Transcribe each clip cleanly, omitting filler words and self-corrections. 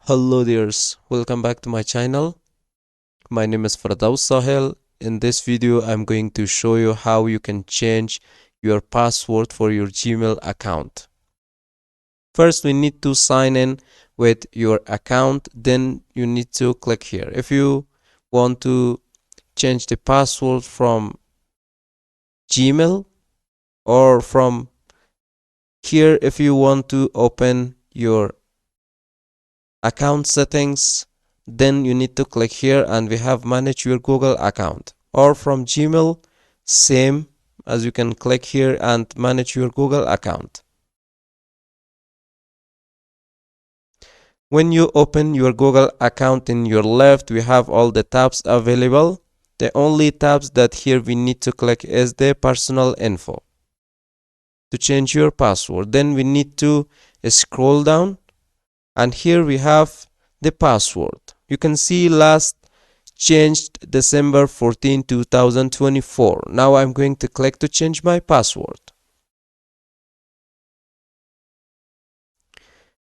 Hello dears, welcome back to my channel. My name is Fardaus Sahel. In this video, I'm going to show you how you can change your password for your Gmail account. First, we need to sign in with your account. Then you need to click here. If you want to change the password from Gmail or from here, if you want to open your account settings, then you need to click here and we have manage your Google account. Or from Gmail, same, as you can click here and manage your Google account. When you open your Google account, in your left we have all the tabs available. The only tabs that here we need to click is the personal info to change your password. Then we need to scroll down and here we have the password. You can see last changed December 14, 2024. Now I'm going to click to change my password.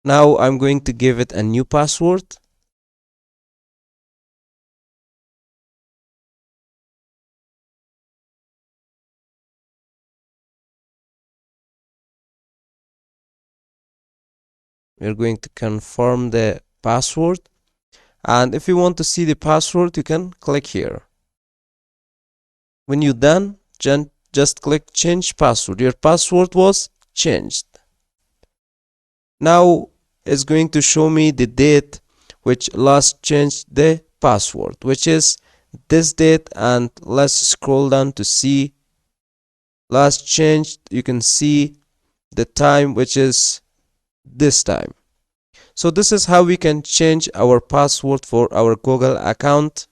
Now I'm going to give it a new password. We're going to confirm the password. And if you want to see the password, you can click here. When you're done, just click change password. Your password was changed. Now it's going to show me the date which last changed the password, which is this date. And let's scroll down to see last changed. You can see the time, which is this time. So this is how we can change our password for our Google account.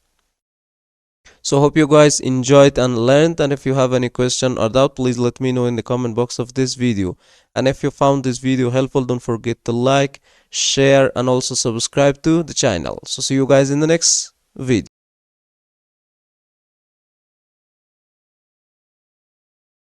So hope you guys enjoyed and learned, and if you have any question or doubt, please let me know in the comment box of this video. And if you found this video helpful, don't forget to like, share and also subscribe to the channel. So see you guys in the next video.